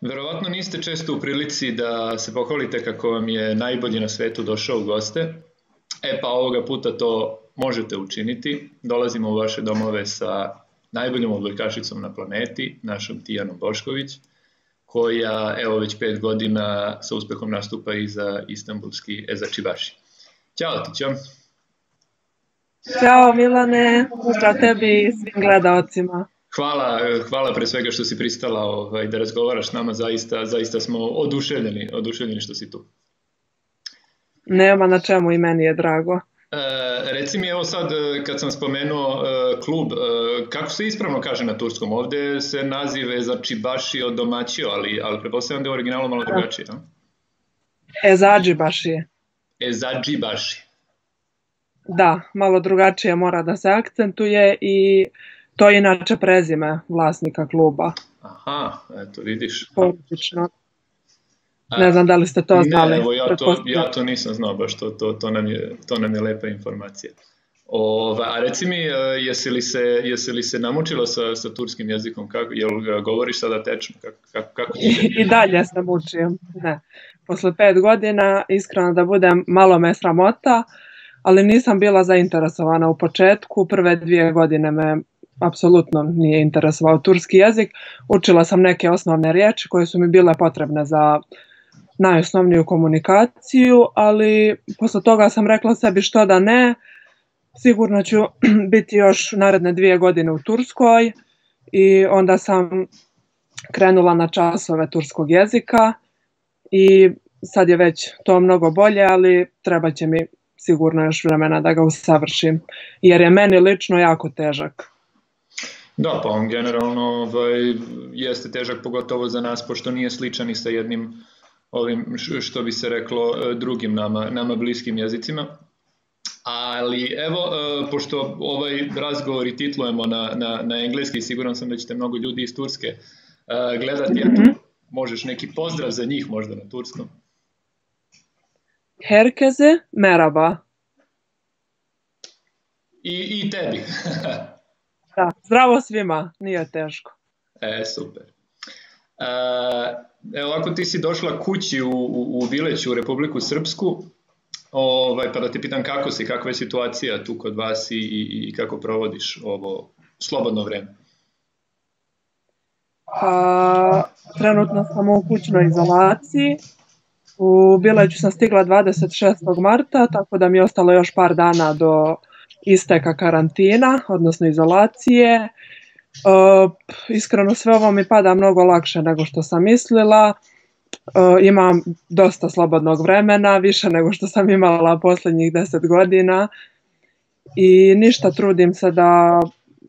Verovatno niste često u prilici da se pohvalite kako vam je najbolji na svetu došao u goste. Pa ovoga puta to možete učiniti. Dolazimo u vaše domove sa najboljom odbojkašicom na planeti, našom Tijanom Bošković, koja evo već 5 godina sa uspehom nastupa i za istanbulski Eczacıbaşı. Ćao Tićo. Ćao Milane, pozdrav tebi i svim gledalcima. Hvala pre svega što si pristala da razgovaraš s nama, zaista smo oduševljeni što si tu. Nema na čemu, i meni je drago. Reci mi, evo sad kad sam spomenuo klub, kako se ispravno kaže na turskom? Ovde se naziv Eczacıbaşı odomaćio, ali pretpostavljam da je u originalu malo drugačije. Eczacıbaşı. Eczacıbaşı. Da, malo drugačije mora da se akcentuje i to je inače prezime vlasnika kluba. Aha, eto vidiš. Porodično. Ne znam da li ste to znali. Ne, evo ja to nisam znao, baš to nam je lepa informacija. A reci mi, jesi li se namučila sa turskim jezikom? Jel ga govoriš sada tečno? I dalje se mučim. Ne. Posle 5 godina, iskreno da budem, malo me sramota, ali nisam bila zainteresovana u početku. Prve 2 godine me apsolutno nije interesovao turski jezik. Učila sam neke osnovne riječi koje su mi bile potrebne za najosnovniju komunikaciju, ali posle toga sam rekla sebi što da ne, sigurno ću biti još naredne 2 godine u Turskoj i onda sam krenula na časove turskog jezika i sad je već to mnogo bolje, ali treba će mi sigurno još vremena da ga usavršim, jer je meni lično jako težak. Da, pa on generalno jeste težak, pogotovo za nas, pošto nije sličan i sa jednim ovim, što bi se reklo, drugim nama bliskim jezicima. Ali evo, pošto ovaj razgovor i titlujemo na engleski, siguran sam da ćete mnogo ljudi iz Turske gledati, možeš neki pozdrav za njih možda na turskom? Herkese merhaba. I tebi. Da, zdravo svima, nije teško. Super. Evo, ako ti si došla kući u Bileću, u Republiku Srpsku, pa da te pitam kako si, kakva je situacija tu kod vas i kako provodiš ovo slobodno vreme? Trenutno sam u kućnoj izolaciji. U Bileću sam stigla 26. marta, tako da mi je ostalo još par dana do isteka karantina, odnosno izolacije. Iskreno sve ovo mi pada mnogo lakše nego što sam mislila. Imam dosta slobodnog vremena, više nego što sam imala posljednjih 10 godina i ništa, trudim se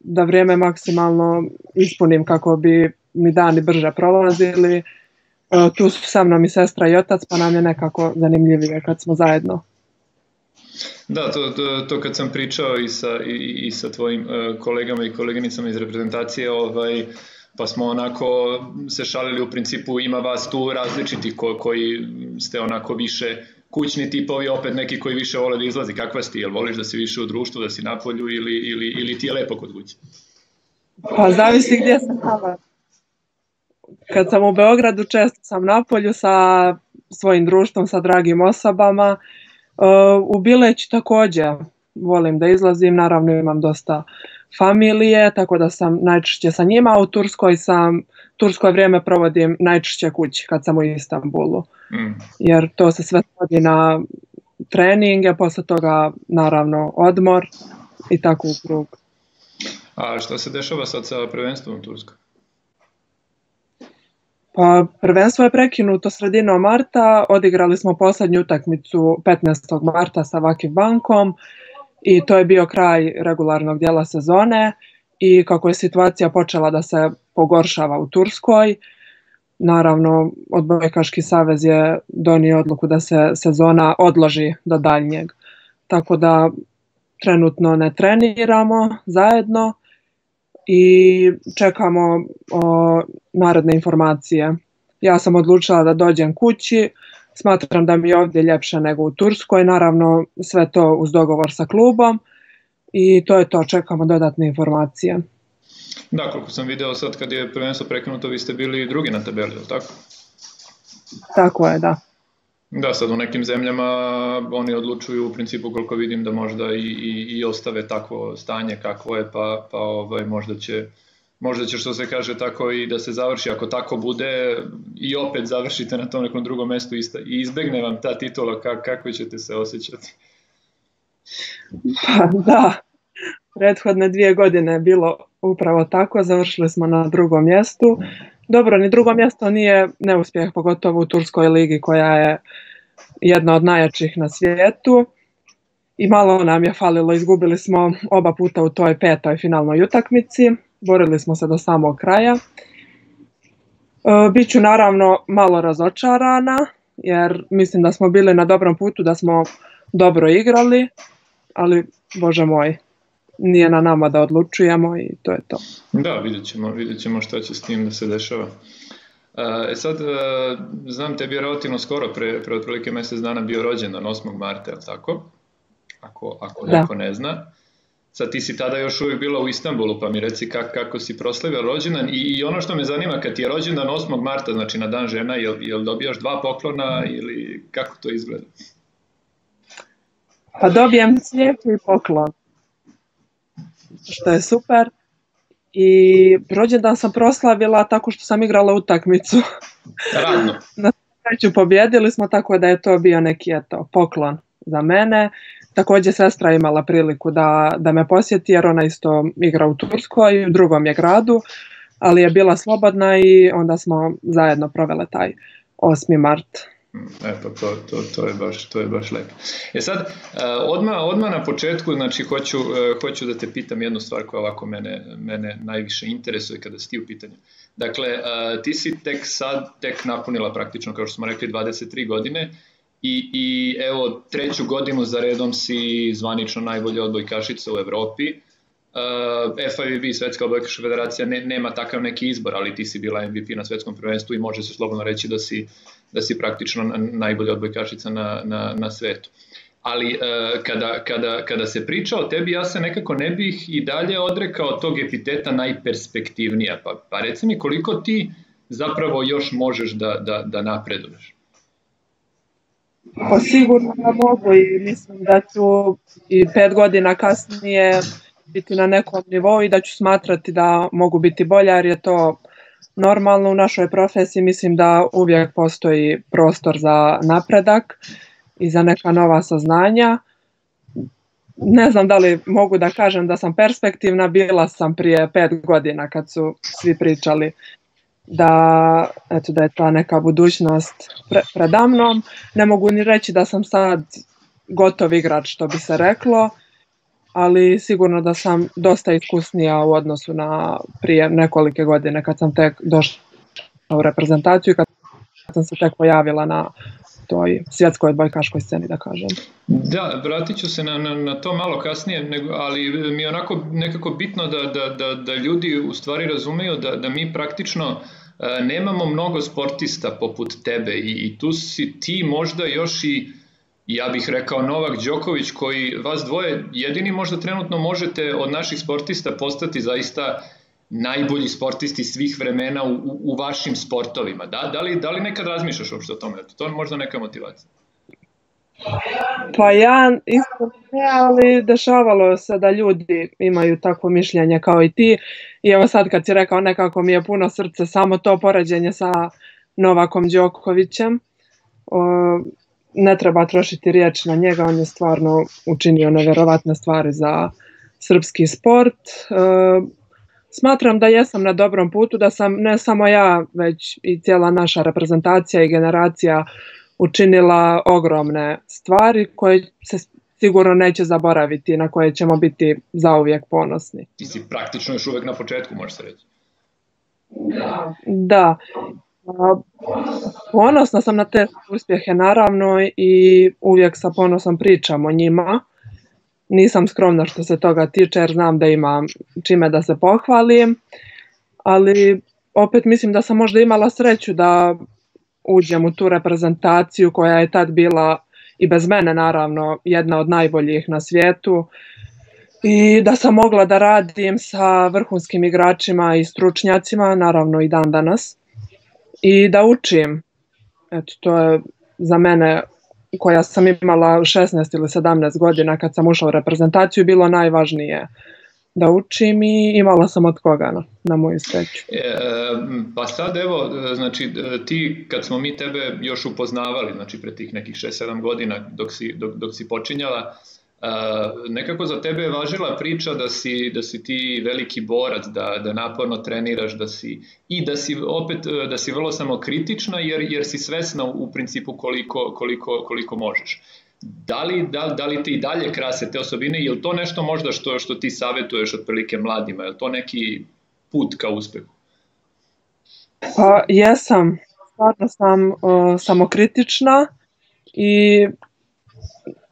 da vrijeme maksimalno ispunim kako bi mi dani brže prolazili. Tu su sa mnom i sestra i otac, pa nam je nekako zanimljivije kad smo zajedno. Da, to kad sam pričao i sa tvojim kolegama i koleginicama iz reprezentacije, pa smo onako se šalili, u principu ima vas tu različiti koji ste onako više kućni tipovi, opet neki koji više vole da izlazi. Kakva si ti? Jel voliš da si više u društvu, da si napolju ili ti je lepo kod kuće? Pa zavisi gdje sam nalazi. Kad sam u Beogradu često sam napolju sa svojim društvom, sa dragim osobama. U Bileću također volim da izlazim, naravno imam dosta familije, tako da sam najčešće sa njima, a u Turskoj vrijeme provodim najčešće kući kad sam u Istanbulu, jer to se sve svodi na treninge, posle toga naravno odmor i tako u krug. A što se dešava sad sa prvenstvom u Turskoj? Pa, prvenstvo je prekinuto sredinom marta, odigrali smo posljednju utakmicu 15. marta sa Vakif Bankom i to je bio kraj regularnog dijela sezone i kako je situacija počela da se pogoršava u Turskoj, naravno Odbojkaški savez je donio odluku da se sezona odloži do daljnjeg. Tako da trenutno ne treniramo zajedno i čekamo naredne informacije. Ja sam odlučila da dođem kući, smatram da mi je ovdje ljepše nego u Turskoj, naravno sve to uz dogovor sa klubom i to je to, čekamo dodatne informacije. Da, koliko sam video sad kad je prvenstvo prekinuto, vi ste bili drugi na tabeli, je li tako? Tako je, da. Da, sad u nekim zemljama oni odlučuju u principu koliko vidim da možda i ostave takvo stanje kakvo je, pa možda će što se kaže tako i da se završi. Ako tako bude i opet završite na tom nekom drugom mestu i izbegne vam ta titula, kako ćete se osjećati? Pa da, prethodne 2 godine je bilo upravo tako, završili smo na drugom mjestu. Dobro, ni drugo mjesto nije neuspjeh, pogotovo u Turskoj ligi koja je jedna od najjačih na svijetu. I malo nam je falilo, izgubili smo oba puta u toj 5. finalnoj utakmici, borili smo se do samog kraja. Biću naravno malo razočarana, jer mislim da smo bili na dobrom putu, da smo dobro igrali, ali Bože moj, nije na nama da odlučujemo i to je to. Da, vidjet ćemo šta će s tim da se dešava. Sad, znam tebi je relativno skoro, pre otprilike mjesec dana bio rođendan 8. marta, je li tako? Ako neko ne zna. Sad ti si tada još uvijek bila u Istanbulu, pa mi reci kako si proslavila rođendan i ono što me zanima, kad ti je rođendan 8. marta, znači na dan žena, jel dobijaš 2 poklona ili kako to izgleda? Pa dobijem cvijeće i poklon, što je super. I rođendan sam proslavila tako što sam igrala utakmicu. Radno. Na sreću pobjedili smo, tako da je to bio neki poklon za mene. Također sestra imala priliku da me posjeti jer ona isto igra u Turskoj, u drugom je gradu, ali je bila slobodna i onda smo zajedno provele taj 8. mart. Pa to je baš lepo. Sad, odmah na početku, znači hoću da te pitam jednu stvar koja ovako mene najviše interesuje kada si ti u pitanju. Dakle, ti si tek napunila praktično, kao što smo rekli, 23 godine i evo 3. godinu za redom si zvanično najbolja odbojkašica u Evropi. FIVB, Svetska odbojkaška federacija, nema takav neki izbor, ali ti si bila MVP na svetskom prvenstvu i može se slobodno reći da si praktično najbolja odbojkašica na svetu. Ali kada se priča o tebi, ja se nekako ne bih i dalje odrekao tog epiteta najperspektivnija. Pa reci mi koliko ti zapravo još možeš da napreduješ? Pa sigurno da mogu i mislim da ću i 5 godina kasnije biti na nekom nivou i da ću smatrati da mogu biti bolja jer je to normalno u našoj profesiji. Mislim da uvijek postoji prostor za napredak i za neka nova saznanja. Ne znam da li mogu da kažem da sam perspektivna, bila sam prije 5 godina kad su svi pričali da je ta neka budućnost preda mnom. Ne mogu ni reći da sam sad gotov igrač, što bi se reklo, ali sigurno da sam dosta iskusnija u odnosu na prije nekolike godine kad sam tek došla u reprezentaciju i kad sam se tek pojavila na toj svjetskoj odbojkaškoj sceni, da kažem. Da, vratit ću se na to malo kasnije, ali mi je onako nekako bitno da ljudi u stvari razumeju da mi praktično nemamo mnogo sportista poput tebe i tu si ti možda još i, ja bih rekao, Novak Đoković, koji vas dvoje jedini možda trenutno možete od naših sportista postati zaista najbolji sportisti svih vremena u vašim sportovima. Da li nekad razmišljaš uopšte o tome? To je možda neka motivacija. Pa ja isto ne, ali dešavalo se da ljudi imaju takvo mišljenje kao i ti. I evo sad kad si rekao, nekako mi je puno srce samo to poređenje sa Novakom Đokovićem. Ne treba trošiti riječ na njega, on je stvarno učinio nevjerovatne stvari za srpski sport. Smatram da jesam na dobrom putu, da sam ne samo ja, već i cijela naša reprezentacija i generacija učinila ogromne stvari koje se sigurno neće zaboraviti, na koje ćemo biti zauvijek ponosni. Ti si praktično još uvijek na početku, može se reći. Da. Ponosna sam na te uspjehe naravno i uvijek sa ponosom pričam o njima. Nisam skromna što se toga tiče jer znam da imam čime da se pohvalim, ali opet mislim da sam možda imala sreću da uđem u tu reprezentaciju koja je tad bila i bez mene naravno jedna od najboljih na svijetu. i da sam mogla da radim sa vrhunskim igračima i stručnjacima, naravno i dan danas, i da učim. Eto, to je za mene, koja sam imala 16 ili 17 godina kad sam ušla u reprezentaciju, bilo najvažnije da učim i imala sam od koga na moju sreću. Pa sad evo, znači ti kad smo mi tebe još upoznavali, znači pre tih nekih 6-7 godina dok si počinjala, nekako za tebe je važila priča da si ti veliki borac, da naporno treniraš, da si vrlo samokritična jer si svesna u principu koliko možeš. Da li ti i dalje krase te osobine, je li to nešto možda što ti savjetuješ otprilike mladima, je li to neki put ka uspehu? Pa jesam, stvarno sam samokritična i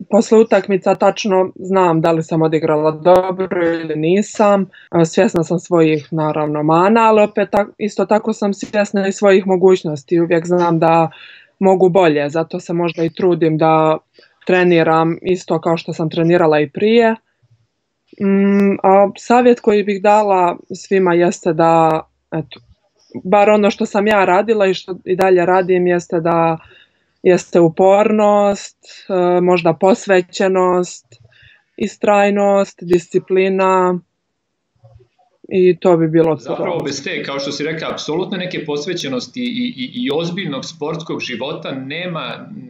posle utakmica tačno znam da li sam odigrala dobro ili nisam. Svjesna sam svojih, naravno, mana, ali opet isto tako sam svjesna i svojih mogućnosti. Uvijek znam da mogu bolje, zato se možda i trudim da treniram isto kao što sam trenirala i prije. A savjet koji bih dala svima jeste da, eto, bar ono što sam ja radila i što i dalje radim jeste upornost, možda posvećenost, istrajnost, disciplina i to bi bilo to. Zapravo bez te, kao što si rekao, apsolutno neke posvećenosti i ozbiljnog sportskog života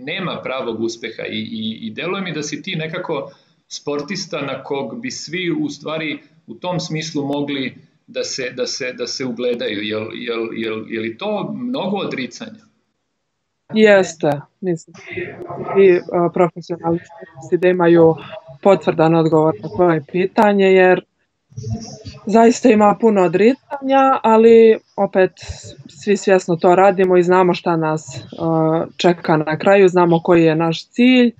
nema pravog uspeha i deluje mi da si ti nekako sportista na kog bi svi u stvari u tom smislu mogli da se ugledaju. Je li to mnogo odricanja? Jeste, mislim, i profesionalisti da imaju potvrdan odgovor na tvoje pitanje, jer zaista ima puno odricanja, ali opet svi svjesno to radimo i znamo šta nas čeka na kraju, znamo koji je naš cilj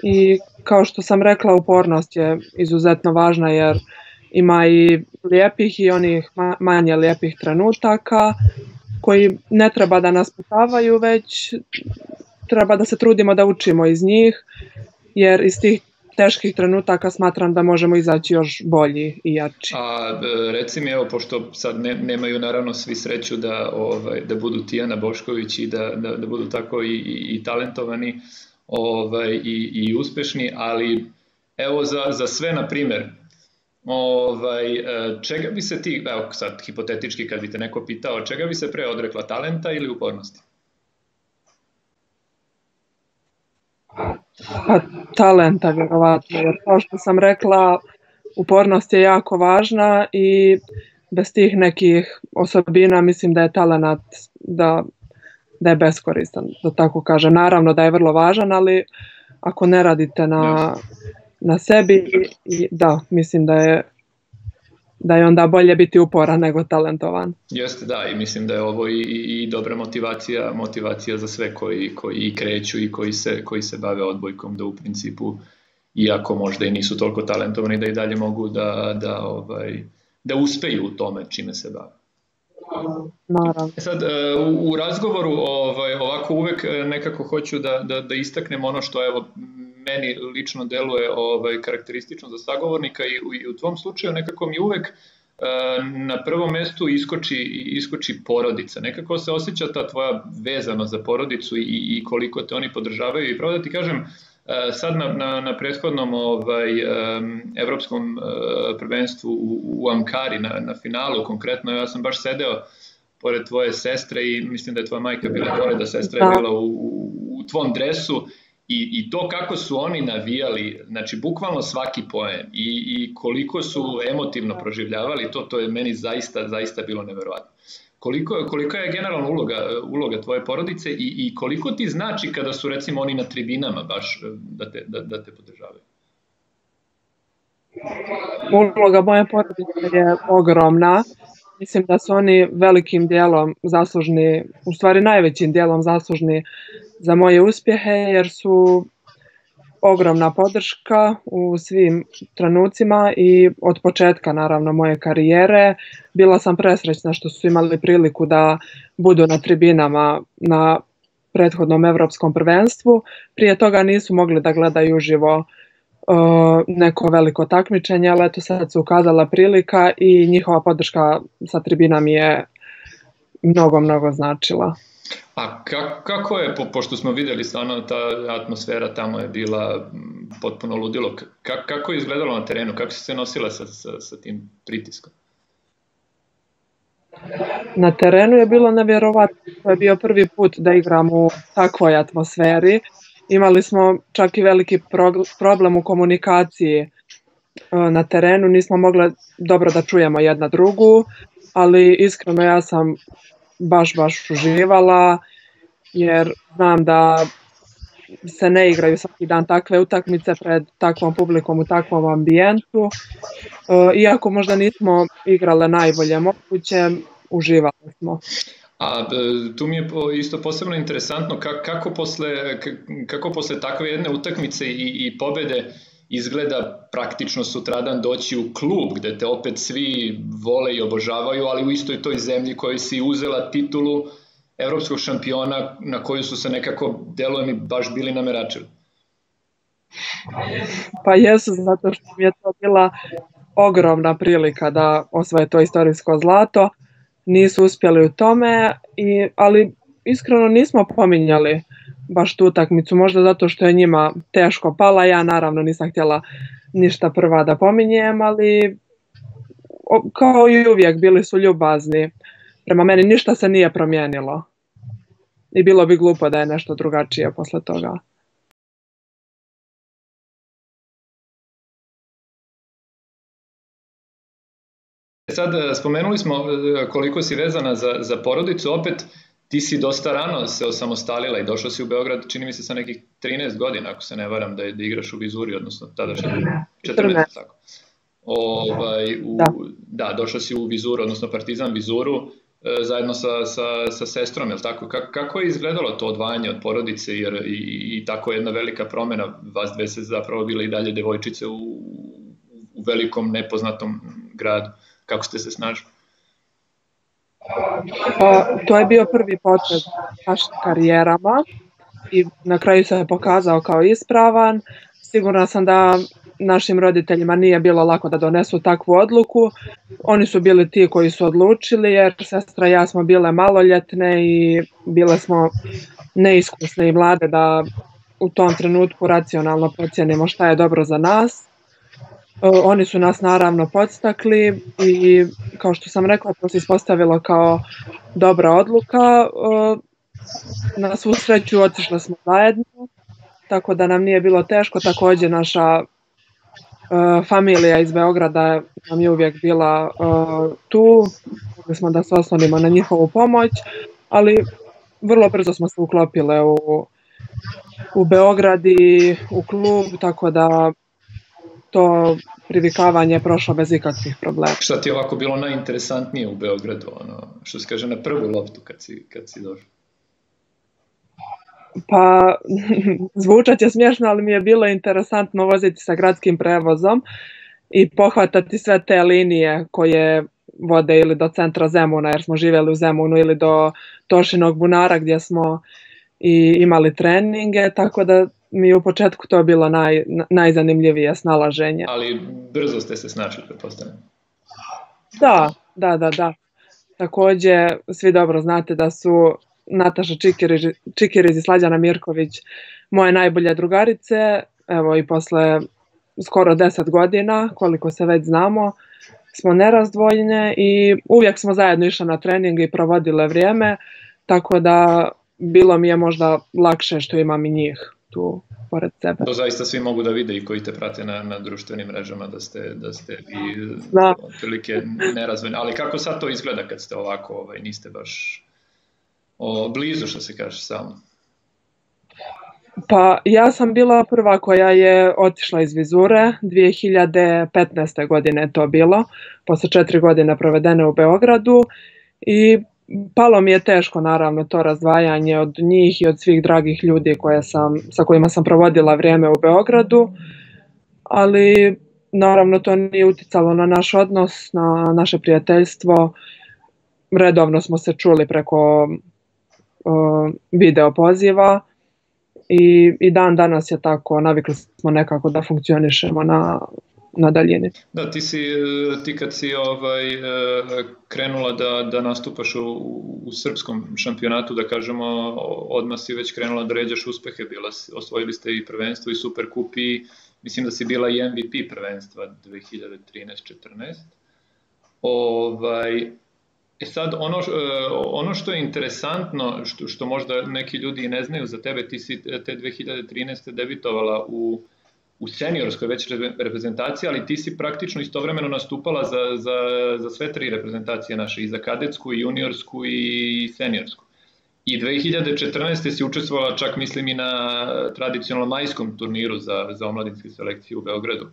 i kao što sam rekla, upornost je izuzetno važna jer ima i lijepih i onih manje lijepih trenutaka koji ne treba da nas sputavaju, već treba da se trudimo da učimo iz njih, jer iz tih teških trenutaka smatram da možemo izaći još bolji i jači. A reci mi, evo, pošto sad nemaju naravno svi sreću da budu Tijana Bošković i da budu tako i talentovani i uspešni, ali evo za sve, na primjer, čega bi se ti, evo sad hipotetički kad bi te neko pitao, čega bi se pre odrekla, talenta ili upornosti? Pa talenta vjerovatno, jer kao što sam rekla, upornost je jako važna i bez tih nekih osobina mislim da je talenat da je beskoristan, da tako kažem. Naravno da je vrlo važan, ali ako ne radite na sebi, da, mislim da je onda bolje biti uporan nego talentovan. Jeste, da, i mislim da je ovo i dobra motivacija za sve koji kreću i koji se bave odbojkom, da u principu, iako možda i nisu toliko talentovani, da i dalje mogu da uspeju u tome čime se bave. Naravno. Sad, u razgovoru ovako uvek nekako hoću da istaknem ono što evo meni lično deluje karakteristično za sagovornika i u tvom slučaju nekako mi uvek na prvom mestu iskoči porodica. Nekako se osjeća ta tvoja vezanost za porodicu i koliko te oni podržavaju. I pravo da ti kažem, sad na prethodnom evropskom prvenstvu u Ankari, na finalu konkretno, ja sam baš sedeo pored tvoje sestre i mislim da je tvoja majka bila pored, da sestra je bila u tvom dresu. I to kako su oni navijali, znači bukvalno svaki poen i koliko su emotivno proživljavali, to je meni zaista bilo neverovatno. Kolika je generalna uloga tvoje porodice i koliko ti znači kada su recimo oni na tribinama baš da te podržavaju? Uloga moje porodice je ogromna. Mislim da su oni velikim dijelom zaslužni, u stvari najvećim dijelom zaslužni za moje uspjehe, jer su ogromna podrška u svim trenucima i od početka naravno moje karijere. Bila sam presrećna što su imali priliku da budu na tribinama na prethodnom evropskom prvenstvu. Prije toga nisu mogli da gledaju uživo neko veliko takmičenje, ali eto sad se ukazala prilika i njihova podrška sa tribina mi je mnogo značila. A kako je, pošto smo vidjeli stvarno ta atmosfera tamo je bila potpuno ludilo, kako je izgledalo na terenu, kako si se nosila sa tim pritiskom? Na terenu je bilo nevjerovatno, to je bio prvi put da igram u takvoj atmosferi. Imali smo čak i veliki problem u komunikaciji na terenu, nismo mogli dobro da čujemo jedna drugu, ali iskreno ja sam baš uživala, jer znam da se ne igraju svaki dan takve utakmice pred takvom publikom u takvom ambijentu. Iako možda nismo igrale najbolje moguće, uživali smo. A tu mi je isto posebno interesantno kako posle takve jedne utakmice i pobede izgleda praktično sutradan doći u klub gde te opet svi vole i obožavaju, ali u istoj toj zemlji koji si uzela titulu evropskog šampiona na koju su se nekako, deluje mi, baš bili nameračili. Pa jesu, zato što mi je to bila ogromna prilika da osvoje to istorijsko zlato. Nisu uspjeli u tome, ali iskreno nismo pominjali baš tu utakmicu, možda zato što je njima teško pala. Ja naravno nisam htjela ništa prva da pominjem, ali kao i uvijek bili su ljubazni. Prema meni ništa se nije promijenilo i bilo bi glupo da je nešto drugačije posle toga. Sad spomenuli smo koliko si vezana za porodicu, opet ti si dosta rano se osamostalila i došla si u Beograd, čini mi se sa nekih 13 godina, ako se ne varam, da igraš u Vizuri, odnosno tada 14. tako. Da, došla si u Vizuru, odnosno Partizan Vizuru, zajedno sa sestrom, jel tako? Kako je izgledalo to odvajanje od porodice, jer i tako jedna velika promjena, vas dve se zapravo bile i dalje devojčice u velikom nepoznatom gradu. Kako ste se snažili? To je bio prvi potez našim karijerama i na kraju se pokazao kao ispravan. Sigurna sam da našim roditeljima nije bilo lako da donesu takvu odluku. Oni su bili ti koji su odlučili, jer sestra i ja smo bile maloljetne i bile smo neiskusne i mlade da u tom trenutku racionalno procijenimo šta je dobro za nas. Oni su nas naravno podstakli i kao što sam rekla, to se ispostavilo kao dobra odluka. Na svu sreću otišli smo zajedno, tako da nam nije bilo teško. Također naša familija iz Beograda nam je uvijek bila tu, mogli smo da se oslonimo na njihovu pomoć, ali vrlo brzo smo se uklopile u Beograd i u klub, tako da to privikavanje je prošlo bez ikakvih problema. Šta ti je ovako bilo najinteresantnije u Beogradu, što se kaže na prvu loptu kad si došao? Pa, zvučat će smiješno, ali mi je bilo interesantno voziti sa gradskim prevozom i pohvatati sve te linije koje vode ili do centra Zemuna, jer smo živjeli u Zemunu, ili do Tošinog bunara gdje smo i imali treninge, tako da mi je u početku to bilo najzanimljivije snalaženje. Ali brzo ste se snašli, pretpostavljam. Da. Također, svi dobro znate da su Nataša Čikiriz i Slađana Mirković moje najbolje drugarice. Evo i posle skoro 10 godina, koliko se već znamo, smo nerazdvojene i uvijek smo zajedno išli na treninge i provodile vrijeme, tako da bilo mi je možda lakše što imam i njih tu pored sebe. To zaista svi mogu da vide i koji te prate na društvenim mrežama da ste i otprilike nerazdvojeni. Ali kako sad to izgleda kad ste ovako, niste baš blizu, što se kaže, samo? Pa ja sam bila prva koja je otišla iz Vizure, 2015. godine je to bilo, posle 4 godine provedene u Beogradu, i palo mi je teško naravno to razdvajanje od njih i od svih dragih ljudi sa kojima sam provodila vrijeme u Beogradu, ali naravno to nije uticalo na naš odnos, na naše prijateljstvo. Redovno smo se čuli preko video poziva i dan danas je tako, navikli smo nekako da funkcionišemo na daljini. Da, ti kad si krenula da nastupaš u srpskom šampionatu, da kažemo, odmah si već krenula da ređaš uspehe, osvojili ste i prvenstvo i Superkup i mislim da si bila i MVP prvenstva 2013-14. Sad, ono što je interesantno, što možda neki ljudi i ne znaju za tebe, ti si te 2013. debitovala u seniorskoj već reprezentaciji, ali ti si praktično istovremeno nastupala za sve tri reprezentacije naše, i za kadetsku, i juniorsku, i seniorsku. I 2014. si učestvovala čak, mislim, i na tradicionalnom majskom turniru za omladinske selekcije u Beogradu.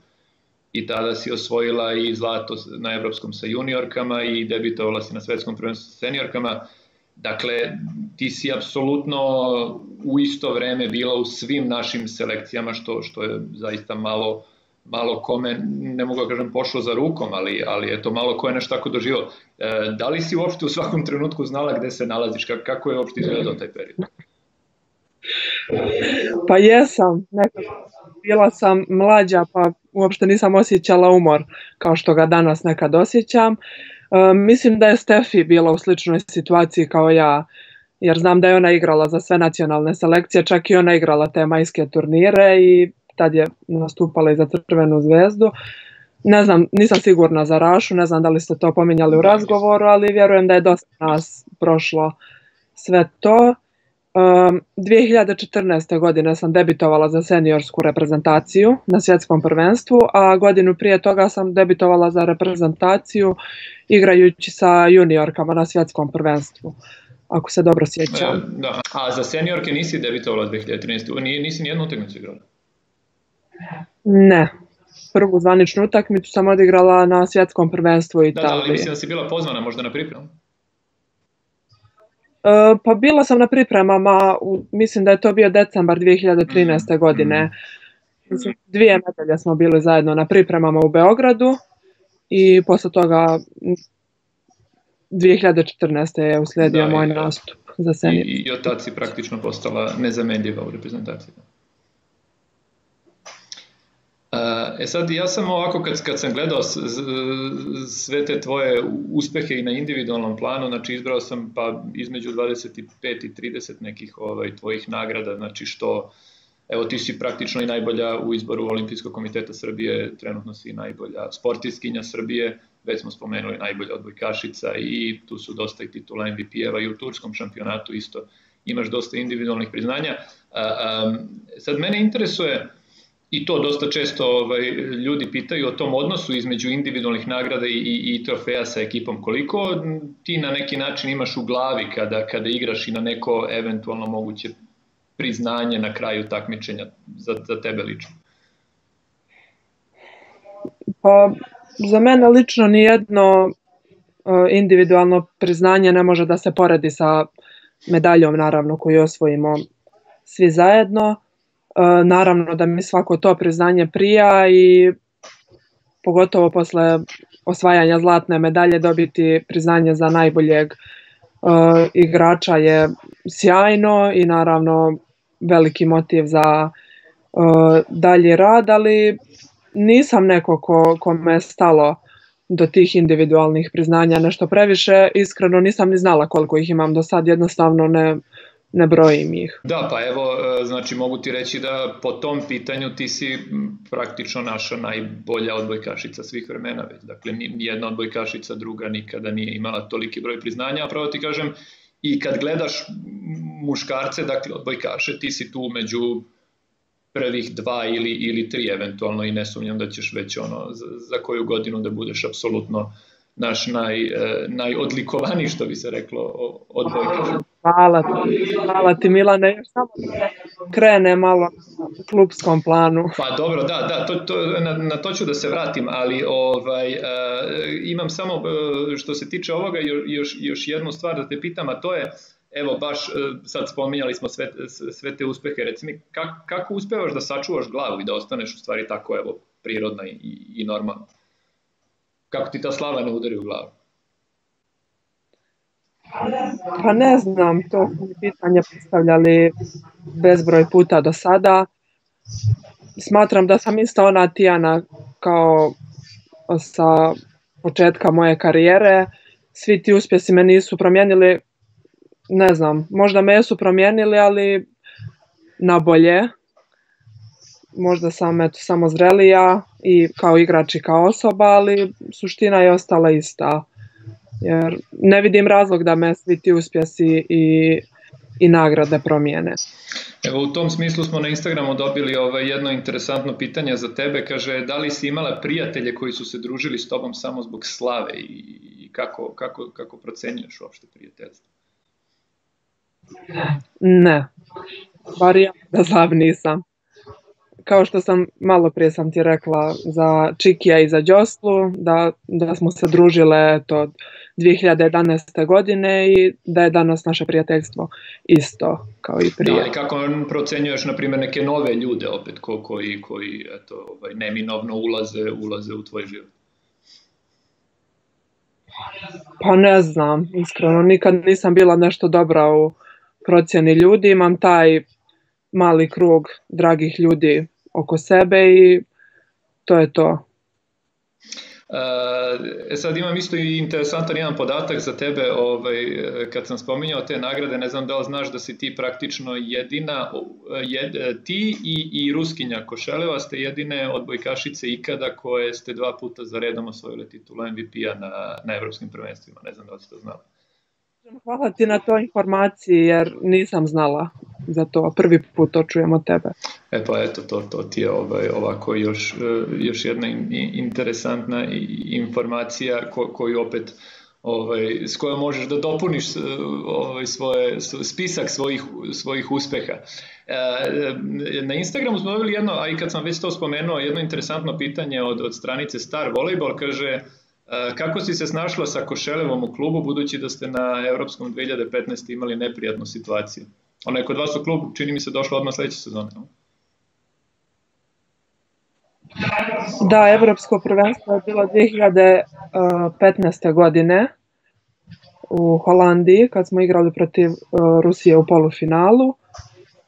I tada si osvojila i zlato na evropskom sa juniorkama i debitovala si na svetskom prvenstvu sa seniorkama. Dakle, ti si apsolutno u isto vreme bila u svim našim selekcijama, što je zaista malo kome, ne mogu da kažem pošlo za rukom, ali je to malo ko je nešto tako doživao. Da li si uopšte u svakom trenutku znala gde se nalaziš? Kako je uopšte izgledao taj period? Pa jesam, nekako. Bila sam mlađa, pa uopšte nisam osjećala umor kao što ga danas nekad osjećam. Mislim da je Stefi bila u sličnoj situaciji kao ja, jer znam da je ona igrala za sve nacionalne selekcije, čak i ona igrala te majske turnire i tad je nastupala i za Crvenu zvezdu. Ne znam, nisam sigurna za Rašu, ne znam da li ste to pominjali u razgovoru, ali vjerujem da je dosta nas prošlo sve to. 2014. godine sam debitovala za seniorsku reprezentaciju na svjetskom prvenstvu, a godinu prije toga sam debitovala za reprezentaciju igrajući sa juniorkama na svjetskom prvenstvu, ako se dobro sjećam. Da. A za seniorke nisi debitovala 2013. Nisi nijednu utakmicu igrala? Ne. Prvu zvaničnu utakmicu sam odigrala na svjetskom prvenstvu u Italiji. Da, ali mislim da si bila pozvana možda na pripremu? Pa bila sam na pripremama, mislim da je to bio decembar 2013. godine. 2 nedelje smo bili zajedno na pripremama u Beogradu i posle toga 2014. je uslijedio moj nastup za senior. I od tad si praktično postala nezamenljiva u reprezentaciji. Sad, ja sam ovako, kad sam gledao sve te tvoje uspehe i na individualnom planu, znači izbrao sam pa između 25 i 30 nekih tvojih nagrada, znači što, evo ti si praktično i najbolja u izboru Olimpijskog komiteta Srbije, trenutno si najbolja sportistkinja Srbije, već smo spomenuli najbolja odbojkašica i tu su dosta i titula MVP-eva i u turskom šampionatu isto imaš dosta individualnih priznanja. Sad mene interesuje, i to dosta često ljudi pitaju o tom odnosu između individualnih nagrada i trofeja sa ekipom. Koliko ti na neki način imaš u glavi kada igraš i na neko eventualno moguće priznanje na kraju takmičenja za tebe lično? Pa, za mene lično nijedno individualno priznanje ne može da se poredi sa medaljom, naravno, koju osvojimo svi zajedno. Naravno da mi svako to priznanje prija i pogotovo posle osvajanja zlatne medalje dobiti priznanje za najboljeg igrača je sjajno i naravno veliki motiv za dalji rad, ali nisam neko kome je stalo do tih individualnih priznanja nešto previše. Iskreno nisam ni znala koliko ih imam do sad, jednostavno ne brojim ih. Da, pa evo, znači mogu ti reći da po tom pitanju ti si praktično naša najbolja odbojkašica svih vremena već. Dakle, nijedna odbojkašica druga nikada nije imala toliki broj priznanja, a pravo ti kažem, i kad gledaš muškarce, dakle odbojkaše, ti si tu među prvih 2 ili 3 eventualno i ne sumnjam da ćeš već za koju godinu da budeš apsolutno naš najodlikovaniji, što bi se reklo, odbojkaš. Hvala ti Milane, još samo krene malo u klupskom planu. Pa dobro, da, na to ću da se vratim, ali imam samo, što se tiče ovoga, još jednu stvar da te pitam, a to je, evo baš sad spominjali smo sve te uspehe, reci mi, kako uspevaš da sačuvaš glavu i da ostaneš u stvari tako, evo, prirodna i normalna? Kako ti ta slava ne udari u glavu? Pa ne znam, to su mi pitanje postavljali bezbroj puta do sada. Smatram da sam isto ona Tijana kao sa početka moje karijere. Svi ti uspjesi me nisu promijenili, ne znam, možda me su promijenili, ali na bolje. Možda sam samo zrelija i kao igrač i kao osoba, ali suština je ostala ista. Jer ne vidim razlog da me svi ti uspjesi i nagrade promijene. Evo, u tom smislu smo na Instagramu dobili jedno interesantno pitanje za tebe. Kaže, da li si imala prijatelje koji su se družili s tobom samo zbog slave i kako procenjuješ uopšte prijateljstvo? Ne, bar ja da znam nisam. Kao što sam malo prije sam ti rekla za Čikija i za Đoslu, da smo se družile 2011. godine i da je danas naše prijateljstvo isto kao i prije. Da, i kako procenjuješ, na primjer, neke nove ljude opet koji eto, neminovno ulaze u tvoj život? Pa ne znam, iskreno, nikad nisam bila nešto dobra u procjeni ljudi, imam taj mali krug dragih ljudi oko sebe i to je to. Sad imam isto i interesantan jedan podatak za tebe, kad sam spominjao te nagrade, ne znam da li znaš da si ti praktično jedina, ti i Ruskinja Košeleva ste jedine odbojkašice ikada koje ste 2 puta za redom osvojile titulu MVP-a na evropskim prvenstvima, ne znam da li si to znala. Hvala ti na toj informaciji jer nisam znala za to, prvi put to čujem od tebe. Pa eto, to ti je ovako još jedna interesantna informacija koju opet s kojom možeš da dopuniš spisak svojih uspeha. Na Instagramu smo dobili jedno, a i kad sam već to spomenuo, jedno interesantno pitanje od stranice Star Volleyball, kaže kako si se snašla sa Košelevom u klubu budući da ste na Evropskom 2015. imali neprijatnu situaciju? Ona je kod vas u klubu, čini mi se, došla odmah sljedeće sezone. Da, Evropsko prvenstvo je bilo 2015. godine u Holandiji kad smo igrali protiv Rusije u polufinalu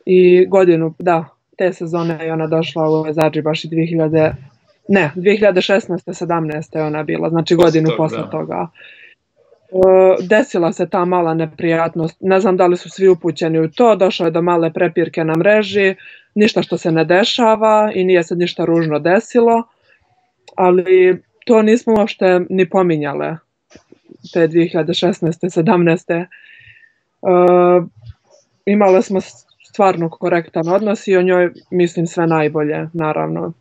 i te sezone je ona došla u Zadži baš i 2016. 17. je ona bila, znači godinu posle toga. Desila se ta mala neprijatnost, ne znam da li su svi upućeni u to, došlo je do male prepirke na mreži, ništa što se ne dešava i nije se ništa ružno desilo, ali to nismo uopšte ni pominjale te 2016. 17. Imale smo stvarno korektan odnos i o njoj mislim sve najbolje, naravno.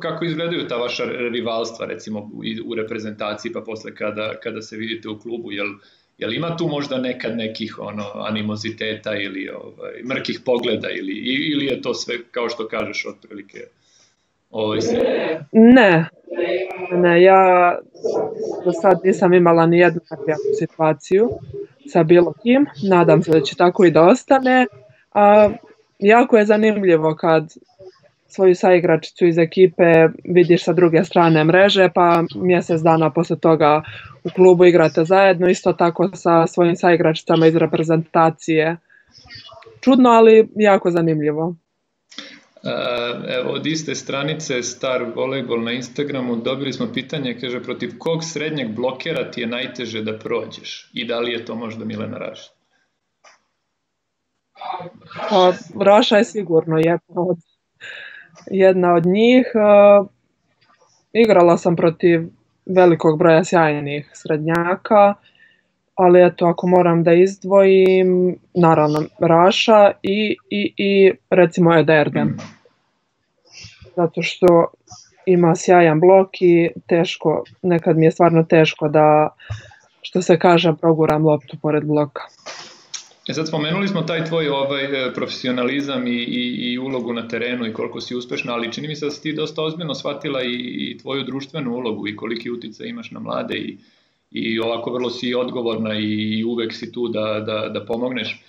Kako izgledaju ta vaša rivalstva, recimo u reprezentaciji, pa posle kada se vidite u klubu? Jel ima tu možda nekad nekih animoziteta ili mrkih pogleda ili je to sve, kao što kažeš, otprilike sve? Ne, ja do sad nisam imala ni jednu neprijatnu situaciju sa bilo kim, nadam se da će tako i da ostane. Jako je zanimljivo kad svoju saigračicu iz ekipe vidiš sa druge strane mreže, pa mjesec dana posle toga u klubu igrate zajedno, isto tako sa svojim saigračicama iz reprezentacije. Čudno, ali jako zanimljivo. Evo, od iste stranice Star Volleyball na Instagramu dobili smo pitanje, kaže, protiv kog srednjeg blokera ti je najteže da prođeš i da li je to možda Milena Raša? Pa, Raša je sigurno jedna od njih. Igrala sam protiv velikog broja sjajnih srednjaka, ali eto, ako moram da izdvojim, naravno Raša i recimo Eda Erdem. Zato što ima sjajan blok i teško, nekad mi je stvarno teško da, što se kaže, proguram loptu pored bloka. Sad spomenuli smo taj tvoj profesionalizam i ulogu na terenu i koliko si uspešna, ali čini mi se da si ti dosta ozbiljno shvatila i tvoju društvenu ulogu i koliki uticaj imaš na mlade i ovako vrlo si odgovorna i uvek si tu da pomogneš.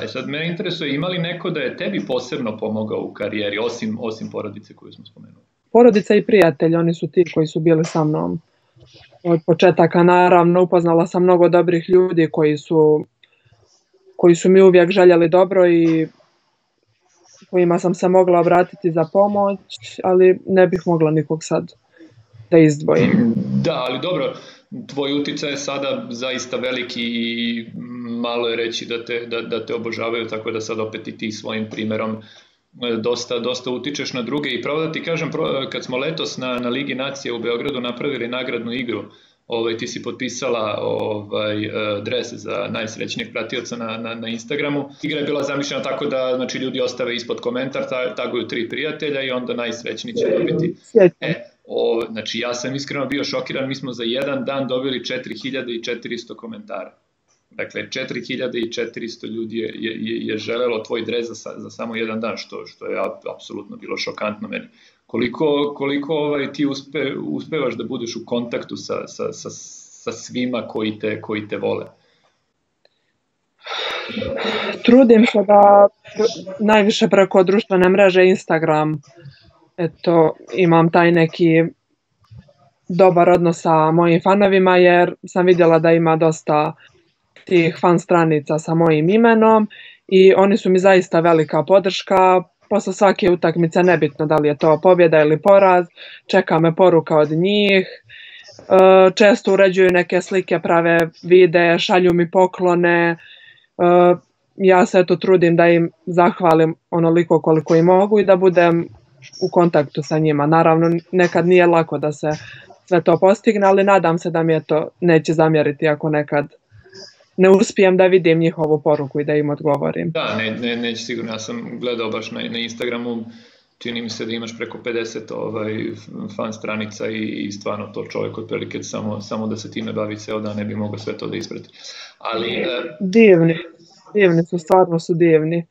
Sad mene interesuje, ima li neko da je tebi posebno pomogao u karijeri, osim porodice koju smo spomenuli? Porodica i prijatelji, oni su ti koji su bili sa mnom od početaka. Naravno, upoznala sam mnogo dobrih ljudi koji su mi uvijek željeli dobro i kojima sam se mogla obratiti za pomoć, ali ne bih mogla nikog sad da izdvojim. Da, ali dobro, tvoj utjecaj je sada zaista veliki i malo je reći da te obožavaju, tako da sad opet i ti svojim primjerom dosta utičeš na druge. I pravo da ti kažem, kad smo letos na Ligi nacije u Beogradu napravili nagradnu igru, ti si potpisala dres za najsrećnijeg pratioca na Instagramu. Igra je bila zamišljena tako da znači, ljudi ostave ispod komentar, taguju 3 prijatelja i onda najsrećniji će dobiti. Znači ja sam iskreno bio šokiran, mi smo za jedan dan dobili 4400 komentara. Dakle, 4400 ljudi je želelo tvoj dres za samo jedan dan, što je apsolutno bilo šokantno meni. Koliko ti uspevaš da budeš u kontaktu sa svima koji te vole? Trudim se da najviše preko društvene mreže Instagram, imam taj neki dobar odnos sa mojim fanovima, jer sam vidjela da ima dosta tih fan stranica sa mojim imenom i oni su mi zaista velika podrška. Posle svake utakmice, nebitno da li je to pobjeda ili poraz, čeka me poruka od njih. Često uređuju neke slike, prave videe, šalju mi poklone. Ja se trudim da im zahvalim onoliko koliko i mogu i da budem u kontaktu sa njima. Naravno, nekad nije lako da se sve to postigne, ali nadam se da mi neće zamjeriti ako nekad ne uspijem da vidim njihovu poruku i da im odgovorim. Da, neće sigurno. Ja sam gledao baš na Instagramu, čini mi se da imaš preko 50 fan stranica i stvarno to čovjek otprilike samo da se time bavi ceo dan ne bi mogao sve to da isprati. Ali divni su, stvarno su divni.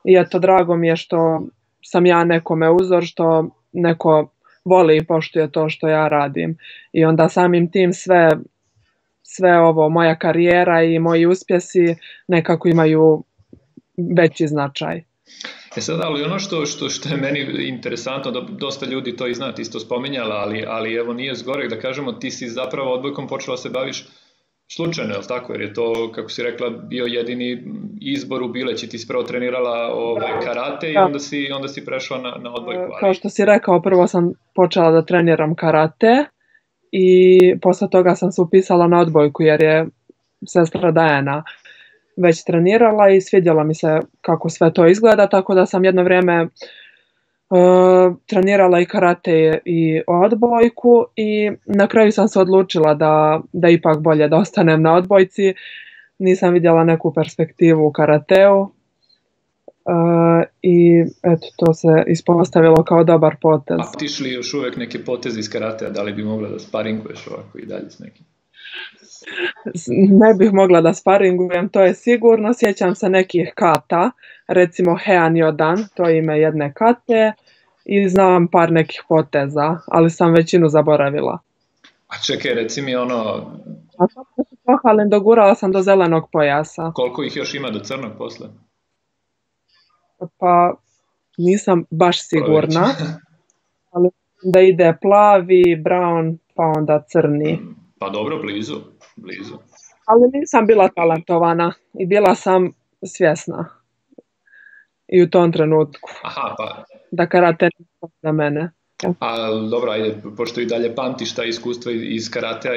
I drago mi je što sam ja nekome uzor, što neko voli i poštuje to što ja radim. I onda samim tim sve ovo, moja karijera i moji uspjesi nekako imaju veći značaj. Sad, ali ono što je meni interesantno, da dosta ljudi to i zna, ti si to spominjala, ali evo nije zgorek da kažemo, ti si zapravo odbojkom počela se baviš slučajno, je li tako? Jer je to, kako si rekla, bio jedini izbor u Bileći, ti si prvo trenirala karate i onda si prešla na odbojku. Kao što si rekao, prvo sam počela da treniram karate i posle toga sam se upisala na odbojku jer je sestra Dajana već trenirala i svidjela mi se kako sve to izgleda, tako da sam jedno vrijeme trenirala i karate i odbojku i na kraju sam se odlučila da ipak bolje da ostanem na odbojci. Nisam vidjela neku perspektivu u karateu i to se ispostavilo kao dobar potez. A ti li još uvijek neke poteze iz karatea, da li bi mogla da sparinguješ ovako i dalje s nekim? Ne bih mogla da sparingujem, to je sigurno. Sjećam se nekih kata, recimo Heian Jodan, to je ime jedne kate, i znam par nekih poteza, ali sam većinu zaboravila. A čekaj, reci mi ono... A sad se pohvalim, dogurala sam do zelenog pojasa. Koliko ih još ima do crnog posle? Pa nisam baš sigurna, ali da ide plavi, brown, pa onda crni. Pa dobro, blizu. Ali nisam bila talentovana i bila sam svjesna i u tom trenutku. Aha, pa... Da karate nije za mene. A dobro, ajde, pošto i dalje pamtiš ta iskustva iz karatea,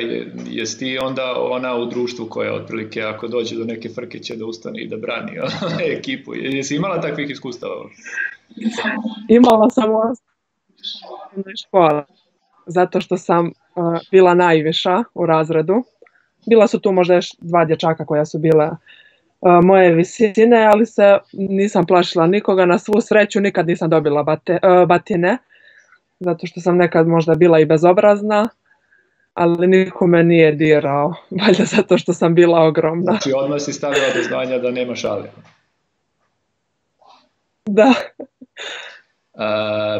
jesi ti onda ona u društvu koja otprilike ako dođe do neke frke će da ustane i da brani ekipu? Jesi imala takvih iskustava? Imala sam u osnovnoj školi, zato što sam bila najviša u razredu. Bila su tu možda još 2 dječaka koja su bile moje visine, ali se nisam plašila nikoga. Na svu sreću nikad nisam dobila batine, zato što sam nekad možda bila i bezobrazna, ali niko me nije dirao, valjda zato što sam bila ogromna. Znači odmah si stavila do znanja da nema šale. Da.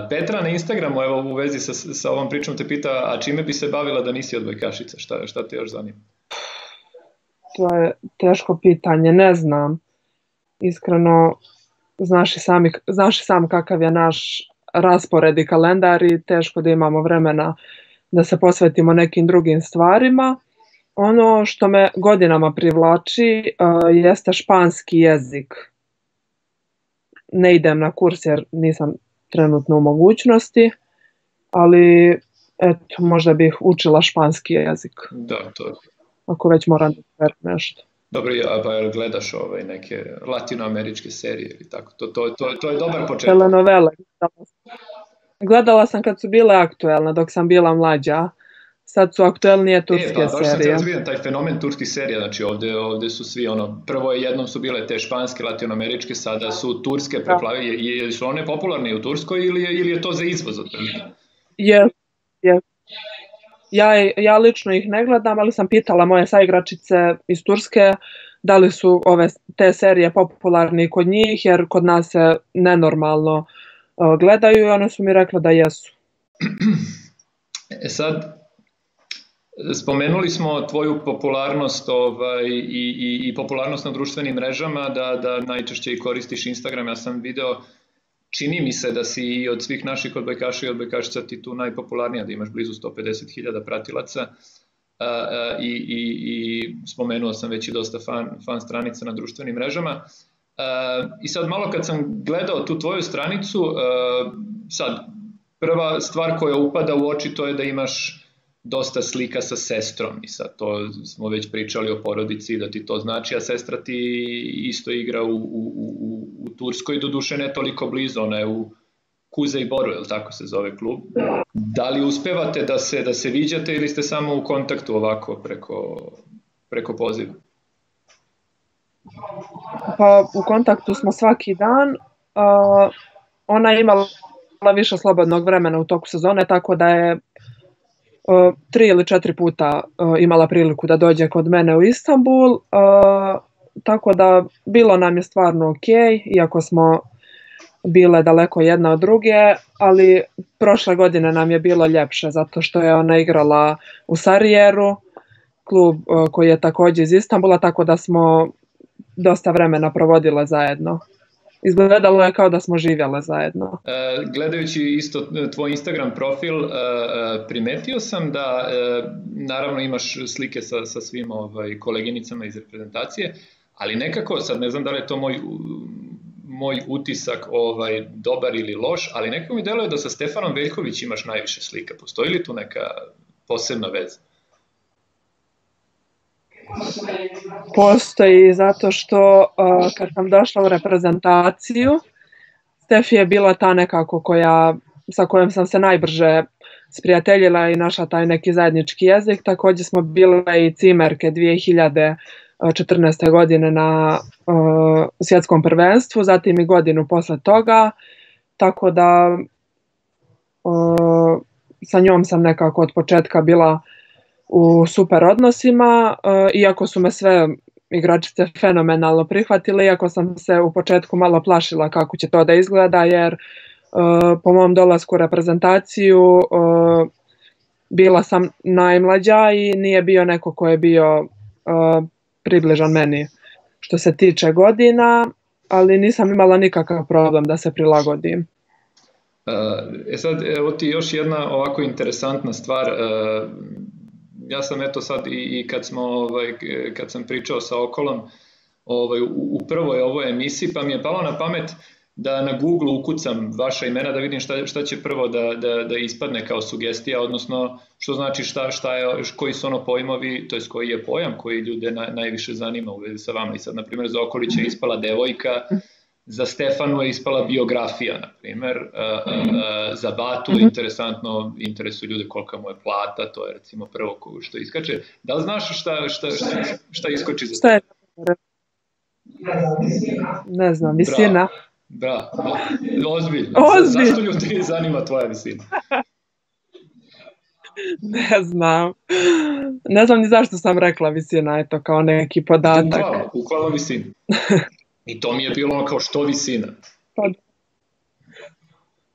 Petra na Instagramu, evo u vezi sa ovom pričom te pita, a čime bi se bavila da nisi odbojkašica? Šta te još zanima? To je teško pitanje, ne znam. Iskreno, znaš i sam kakav je naš raspored i kalendar i teško da imamo vremena da se posvetimo nekim drugim stvarima. Ono što me godinama privlači jeste španski jezik. Ne idem na kurs jer nisam trenutno u mogućnosti, ali eto, možda bih učila španski jezik. Da, to je. Ako već moram da nešto. Dobro, pa gledaš neke latinoameričke serije ili tako? To je dobar početak. Telenovele. Gledala sam kad su bile aktuelne dok sam bila mlađa. Sad su aktuelnije turske serije. Baš sam te vidio taj fenomen turskih serija, znači ovde su svi prvo jednom su bile te španske, latinoameričke, sada su turske preplavile. Su one popularne u Turskoj ili je to za izvoz? Je. Ja lično ih ne gledam, ali sam pitala moje saigračice iz Turske da li su te serije popularne i kod njih, jer kod nas se nenormalno gledaju i one su mi rekle da jesu. Sad, spomenuli smo tvoju popularnost i popularnost na društvenim mrežama, da najčešće i koristiš Instagram. Ja sam video, čini mi se da si i od svih naših odbojkaša i odbojkašica ti tu najpopularnija, da imaš blizu 150.000 pratilaca i spomenuo sam već i dosta fan stranica na društvenim mrežama. I sad malo kad sam gledao tu tvoju stranicu, sad prva stvar koja upada u oči to je da imaš dosta slika sa sestrom i sad to smo već pričali o porodici da ti to znači, a sestra ti isto igra u Turskoj, doduše ne toliko blizu, ona je u Kuzeyboru, je li tako se zove klub. Da li uspevate da se viđate ili ste samo u kontaktu ovako preko poziva? Pa u kontaktu smo svaki dan. Ona je imala više slobodnog vremena u toku sezone, tako da je 3 ili 4 puta imala priliku da dođe kod mene u Istanbul, tako da bilo nam je stvarno ok, iako smo bile daleko jedna od druge, ali prošle godine nam je bilo ljepše zato što je ona igrala u Sarajevu, klub koji je također iz Istanbula, tako da smo dosta vremena provodile zajedno. Izgledalo je kao da smo živjele zajedno. Gledajući isto tvoj Instagram profil, primetio sam da naravno imaš slike sa svim koleginicama iz reprezentacije, ali nekako, sad ne znam da li je to moj utisak dobar ili loš, ali nekako mi deluje da sa Stefanom Veljković imaš najviše slika. Postoji li tu neka posebna veza? Postoji, zato što kad sam došla u reprezentaciju, Stefi je bila ta nekako sa kojom sam se najbrže sprijateljila i našla taj neki zajednički jezik. Također smo bile i cimerke 2014. godine na svjetskom prvenstvu, zatim i godinu posle toga, tako da sa njom sam nekako od početka bila u super odnosima, iako su me sve igračice fenomenalno prihvatile, iako sam se u početku malo plašila kako će to da izgleda, jer po mom dolasku u reprezentaciju bila sam najmlađa i nije bio neko ko je bio približan meni što se tiče godina, ali nisam imala nikakav problem da se prilagodim. Sad, evo ti još jedna ovako interesantna stvar. Ja sam eto sad i kad sam pričao sa Okolom u prvoj ovoj emisiji, pa mi je palo na pamet da na Google ukucam vaša imena da vidim šta će prvo da ispadne kao sugestija, odnosno što znači koji su pojmovi, to jest koji je pojam koji ljude najviše zanima u vezi sa vama. I sad, na primjer, za Okolića je ispala devojka, za Stefanu je ispala biografija, na primjer, za Batu interesantno, interesuju ljude kolika mu je plata, to je recimo prvo što iskače. Da li znaš šta iskoči za Stefanu? Ne znam, visina. Bravo, ozbiljno. Zašto ljudi zanima tvoja visina? Ne znam. Ne znam ni zašto sam rekla visina, eto kao neki podatak. Bukvalno visina. I to mi je bilo kao što visina.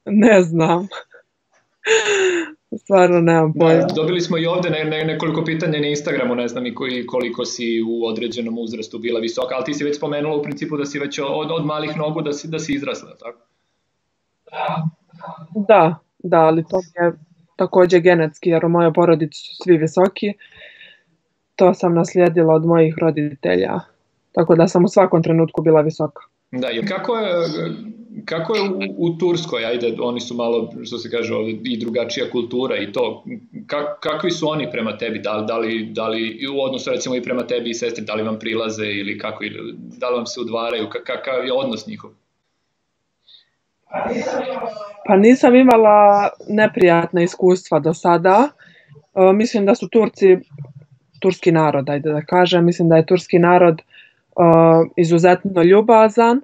Ne znam. Stvarno nemam pojma. Dobili smo i ovde nekoliko pitanja na Instagramu, ne znam i koliko si u određenom uzrastu bila visoka, ali ti si već spomenula u principu da si već od malih nogu da si izrasla, tako? Da, ali to je također genetski, jer u mojoj porodici su svi visoki. To sam naslijedila od mojih roditelja. Tako da sam u svakom trenutku bila visoka. Da, i kako je u Turskoj, ajde, oni su malo, što se kaže ovdje, i drugačija kultura i to, kakvi su oni prema tebi, da li u odnosu recimo i prema tebi i sestri, da li vam prilaze ili kako, da li vam se udvaraju, kakav je odnos njihov? Pa nisam imala neprijatna iskustva do sada. Mislim da su turski narod, ajde da kažem, mislim da je turski narod izuzetno ljubazan.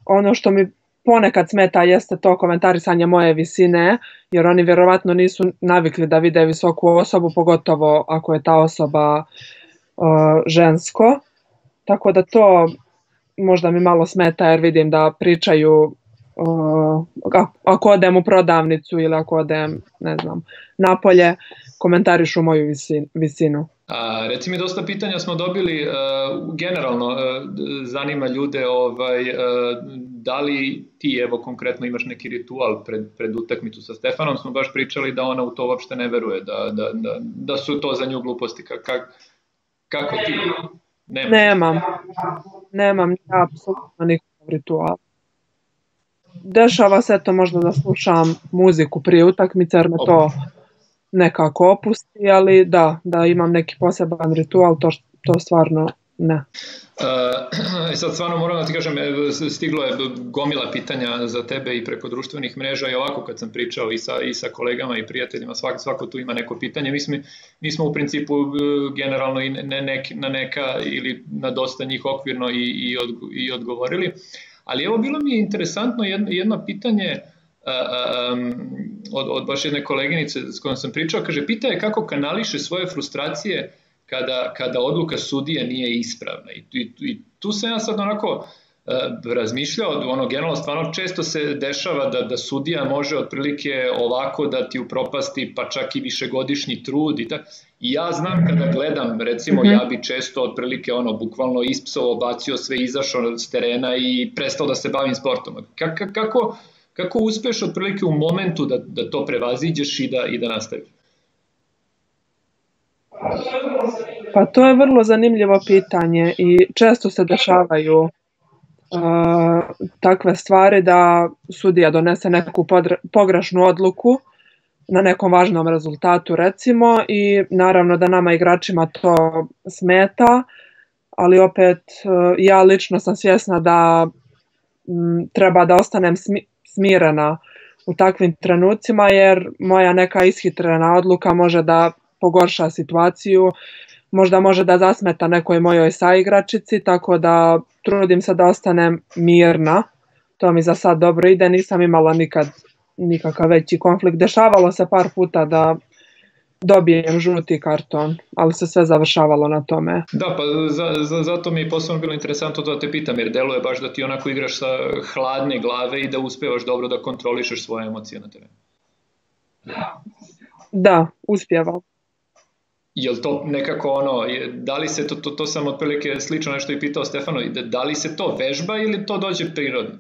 Ono što mi ponekad smeta jeste to komentarisanje moje visine, jer oni vjerovatno nisu navikli da vide visoku osobu, pogotovo ako je ta osoba žensko. Tako da to možda mi malo smeta, jer vidim da pričaju ako odem u prodavnicu ili ako odem, ne znam, napolje, komentarišu moju visinu. Reci mi, dosta pitanja smo dobili, generalno zanima ljude da li ti evo konkretno imaš neki ritual pred utakmicu sa Stefanom, smo baš pričali da ona u to uopšte ne veruje, da su to za nju gluposti. Kako ti? Nemam apsolutno nikakav ritual. Dešava se to možda da slušam muziku prije utakmice jer me to nekako opusti, ali da imam neki poseban ritual, to stvarno ne. Sad stvarno moram da ti kažem, stiglo je gomila pitanja za tebe i preko društvenih mreža i ovako kad sam pričao i sa kolegama i prijateljima, svako tu ima neko pitanje. Mi smo u principu generalno i na neka ili na dosta njih okvirno i odgovorili. Ali evo, bilo mi je interesantno jedno pitanje od baš jedne koleginice s kojom sam pričao, kaže, pita je kako kanališe svoje frustracije kada odluka sudije nije ispravna. I tu sam ja sad onako razmišljao, generalno stvarno često se dešava da sudija može otprilike ovako da ti upropasti pa čak i višegodišnji trud i tako. I ja znam kada gledam, recimo ja bi često otprilike bukvalno ispsovao, bacio sve, izašao s terena i prestao da se bavim sportom. Kako uspeš otprilike u momentu da to prevaziđeš i da nastaviš? Pa to je vrlo zanimljivo pitanje i često se dešavaju takve stvari da sudija donese neku pogrešnu odluku na nekom važnom rezultatu recimo i naravno da nama igračima to smeta, ali opet ja lično sam svjesna da treba da ostanem smirena u takvim trenucima jer moja neka ishitrena odluka može da pogorša situaciju, možda može da zasmeta nekoj mojoj saigračici, tako da trudim se da ostanem mirna. To mi za sad dobro ide, nisam imala nikad nikakav veći konflikt. Dešavalo se par puta da dobijem žuti karton, ali se sve završavalo na tome. Da, pa zato mi je posebno bilo interesantno da te pitam, jer deluje baš da ti onako igraš sa hladne glave i da uspevaš dobro da kontrolišeš svoje emocije na terenu. Da, uspjevam. Je li to nekako da li se to sam otprilike slično nešto i pitao Stefanu, da li se to vežba ili to dođe prirodno?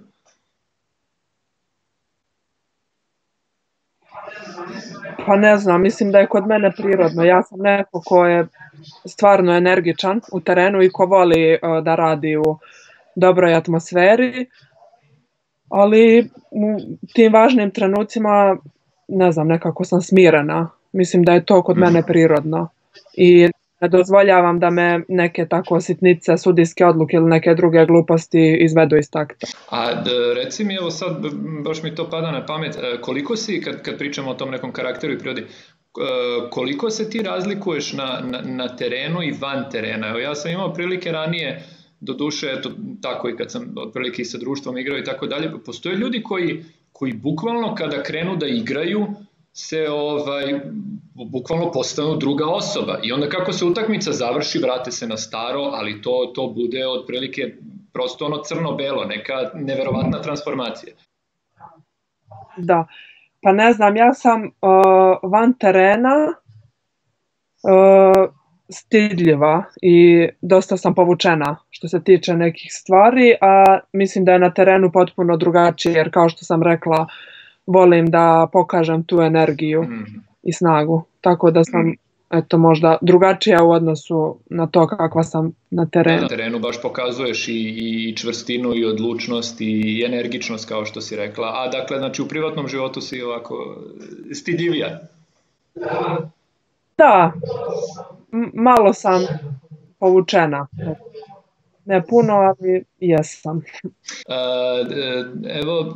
Pa ne znam, mislim da je kod mene prirodno. Ja sam neko ko je stvarno energičan u terenu i ko voli da radi u dobroj atmosferi, ali u tim važnim trenucima, ne znam, nekako sam smirena. Mislim da je to kod mene prirodno. I ne dozvoljavam da me neke tako sitnice, sudijske odluke ili neke druge gluposti izvedu iz takta. A reci mi, evo sad, baš mi to pada na pamet, koliko si, kad pričamo o tom nekom karakteru i prirodi, koliko se ti razlikuješ na terenu i van terena? Evo, ja sam imao prilike ranije, doduše, eto, tako i kad sam otprilike i sa društvom igrao i tako dalje, postoje ljudi koji bukvalno kada krenu da igraju, se bukvalno postanu druga osoba i onda kako se utakmica završi vrate se na staro, ali to bude otprilike prosto crno-belo, neka neverovatna transformacija. Da, pa ne znam, ja sam van terena stidljiva i dosta sam povučena što se tiče nekih stvari, a mislim da je na terenu potpuno drugačije jer kao što sam rekla, volim da pokažem tu energiju i snagu. Tako da sam možda drugačija u odnosu na to kakva sam na terenu. Na terenu baš pokazuješ i čvrstinu i odlučnost i energičnost kao što si rekla. A dakle, znači u privatnom životu si ovako stidljivija. Da, malo sam povučena. Ne puno, ali jesam. Evo,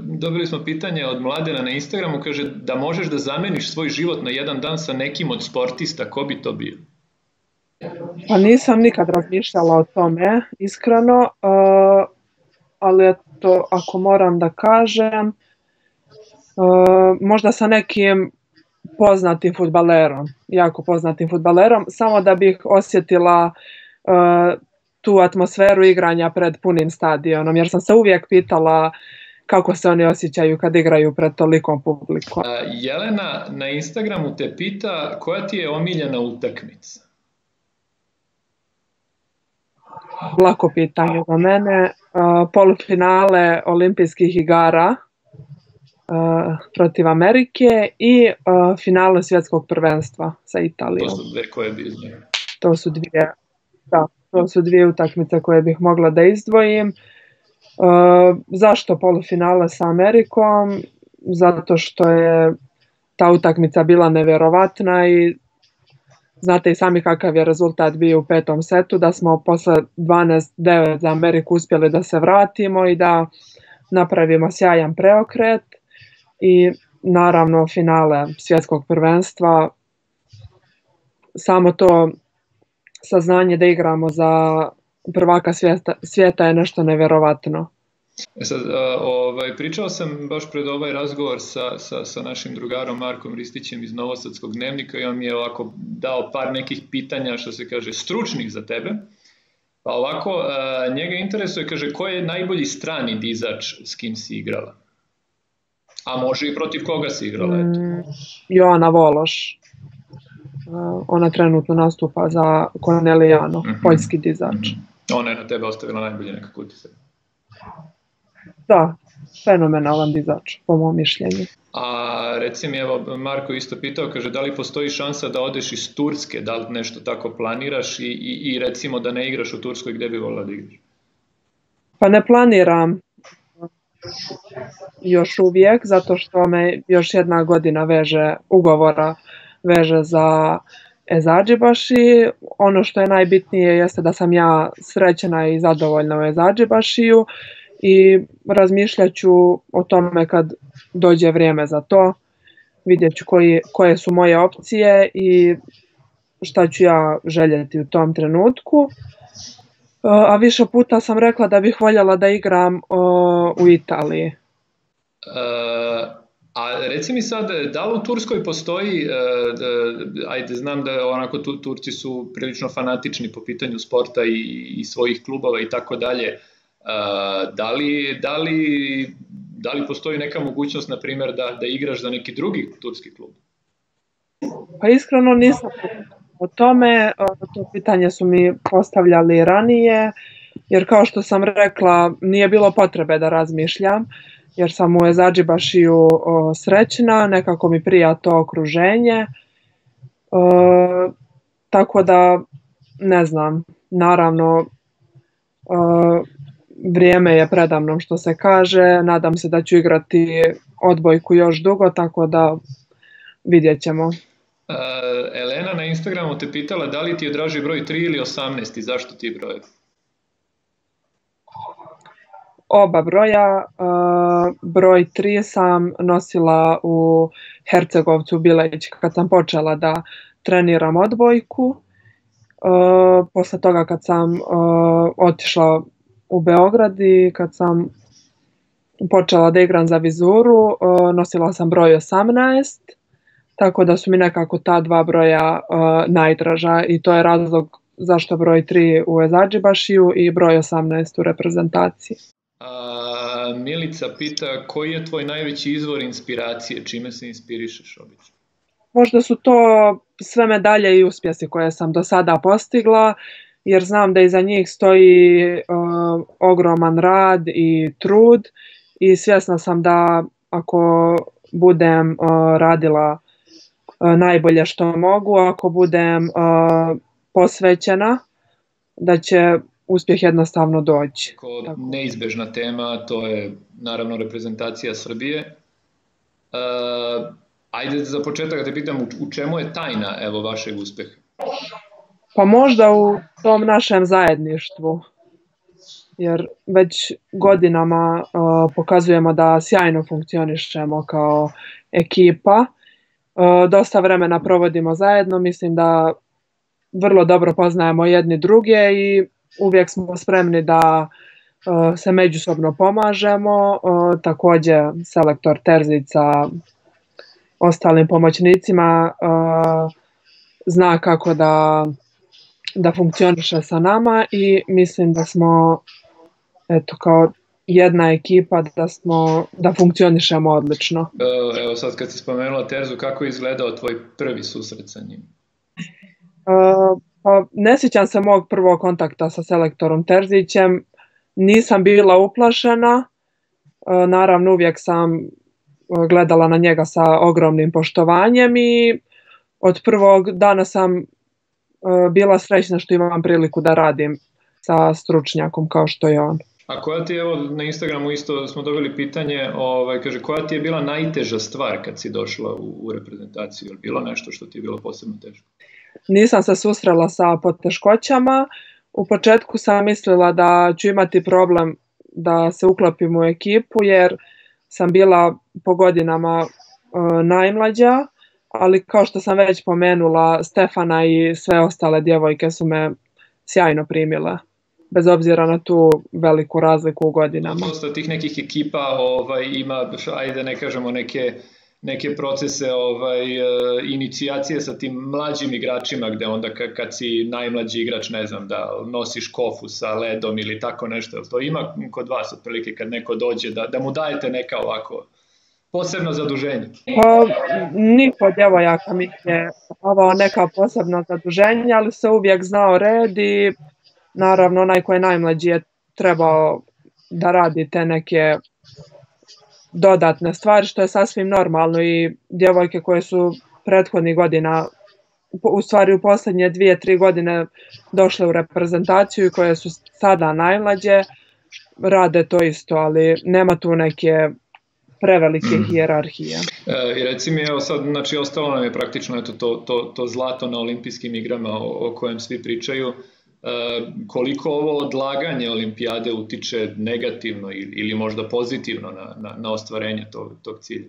dobili smo pitanje od Mladena na Instagramu, kaže da možeš da zameniš svoj život na jedan dan sa nekim od sportista, ko bi to bio? Pa nisam nikad razmišljala o tome, iskreno, ali eto, ako moram da kažem, možda sa nekim poznatim fudbalerom, jako poznatim fudbalerom, samo da bih osjetila tu atmosferu igranja pred punim stadionom, jer sam se uvijek pitala kako se oni osjećaju kad igraju pred tolikom publikom. Jelena na Instagramu te pita koja ti je omiljena utakmica? Lako pitanje za mene. Polufinale olimpijskih igara protiv Amerike i finale svjetskog prvenstva sa Italijom. To su dve koje bi izdvojila. To su dvije utakmice koje bih mogla da izdvojim. Zašto polufinale sa Amerikom? Zato što je ta utakmica bila nevjerovatna i znate i sami kakav je rezultat bio u 5. setu, da smo posle 12-9 za Ameriku uspjeli da se vratimo i da napravimo sjajan preokret. I naravno finale svjetskog prvenstva, samo to saznanje da igramo za prvaka svijeta je nešto nevjerovatno. Sad, pričao sam baš pred ovaj razgovor sa našim drugarom Markom Ristićem iz Novosadskog dnevnika i on mi je ovako dao par nekih pitanja, što se kaže, stručnih za tebe. Pa ovako, njega interesuje, kaže, ko je najbolji strani dizač s kim si igrala? A može i protiv koga si igrala? Joana Vološ. Ona trenutno nastupa za Corneliano, poljski dizač. Ona je na tebe ostavila najbolje nekako utisak. Da, fenomenalan dizač, po mom mišljenju. A reci mi, evo, Marko isto pitao, kaže, da li postoji šansa da odeš iz Turske, da li nešto tako planiraš i recimo da ne igraš u Turskoj, gde bi volila da igraš? Pa ne planiram još uvijek, zato što me još jedna godina ugovora veže za Ezadžibaši. Ono što je najbitnije jeste da sam ja srećena i zadovoljna u Ezadžibašiju i razmišljat ću o tome kad dođe vrijeme za to. Vidjet ću koje su moje opcije i šta ću ja željeti u tom trenutku. A više puta sam rekla da bih voljela da igram u Italiji. A reci mi sad, da li u Turskoj postoji, ajde znam da onako Turci su prilično fanatični po pitanju sporta i svojih klubova i tako dalje, da li postoji neka mogućnost, na primjer, da igraš za neki drugi turski klub? Pa iskreno nisam o tome, to pitanje su mi postavljali ranije, jer kao što sam rekla, nije bilo potrebe da razmišljam, jer sam u Ezadžibašiju srećna, nekako mi prija to okruženje, tako da ne znam, naravno vrijeme je predamnom što se kaže, nadam se da ću igrati odbojku još dugo, tako da vidjet ćemo. Elena na Instagramu te pitala da li ti je draži broj 3 ili 18 i zašto ti broj? Oba broja. Broj 3 sam nosila u Hercegovcu Bileć kad sam počela da treniram odbojku. Posle toga kad sam otišla u Beograd i kad sam počela da igram za Vizuru, nosila sam broj 18, tako da su mi nekako ta dva broja najdraža i to je razlog zašto broj 3 u Ezadžibašiju i broj 18 u reprezentaciji. Milica pita, koji je tvoj najveći izvor inspiracije, čime se inspirišeš obično? Možda su to sve medalje i uspjesi koje sam do sada postigla, jer znam da iza njih stoji ogroman rad i trud i svjesna sam da ako budem radila najbolje što mogu, ako budem posvećena, da će uspjeh jednostavno doći. Neizbežna tema, to je naravno reprezentacija Srbije. Ajde za početak da te pitam u čemu je tajna vašeg uspjeha? Pa možda u tom našem zajedništvu, jer već godinama pokazujemo da sjajno funkcionišemo kao ekipa. Dosta vremena provodimo zajedno, mislim da vrlo dobro poznajemo jedni druge i uvijek smo spremni da se međusobno pomažemo. Također selektor Terzić sa ostalim pomoćnicima zna kako da funkcioniše sa nama i mislim da smo kao jedna ekipa da funkcionišemo odlično. Evo sad kad si spomenula Terzu, kako je izgledao tvoj prvi susret sa njim? Pa ne sjećam se mog prvog kontakta sa selektorom Terzićem, nisam bila uplašena, naravno uvijek sam gledala na njega sa ogromnim poštovanjem i od prvog dana sam bila srećna što imam priliku da radim sa stručnjakom kao što je on. A koja ti je, evo na Instagramu isto smo dobili pitanje, kaže koja ti je bila najteža stvar kad si došla u reprezentaciju? Je li bilo nešto što ti je bilo posebno teško? Nisam se susrela sa poteškoćama. U početku sam mislila da ću imati problem da se uklopim u ekipu jer sam bila po godinama najmlađa, ali kao što sam već pomenula, Stefana i sve ostale djevojke su me sjajno primile, bez obzira na tu veliku razliku u godinama. Dosta tih nekih ekipa ima, ajde ne kažemo, neke procese inicijacije sa tim mlađim igračima, gde onda kad si najmlađi igrač, ne znam, da nosiš kofu sa ledom ili tako nešto. To ima kod vas otprilike kad neko dođe da mu dajete neka ovako posebno zaduženje? Pa, niko od djevojaka mi je davao neka posebna zaduženja, ali se uvijek znao red i naravno onaj ko je najmlađi je trebao da radi te neke dodatne stvari, što je sasvim normalno i djevojke koje su prethodnih godina, u stvari u posljednje 2-3 godine došle u reprezentaciju i koje su sada najmlađe, rade to isto, ali nema tu neke prevelike hijerarhije. I reci mi, evo sad, znači ostalo nam je praktično to zlato na olimpijskim igrama o kojem svi pričaju. Koliko ovo odlaganje olimpijade utiče negativno ili možda pozitivno na ostvarenje tog cilja?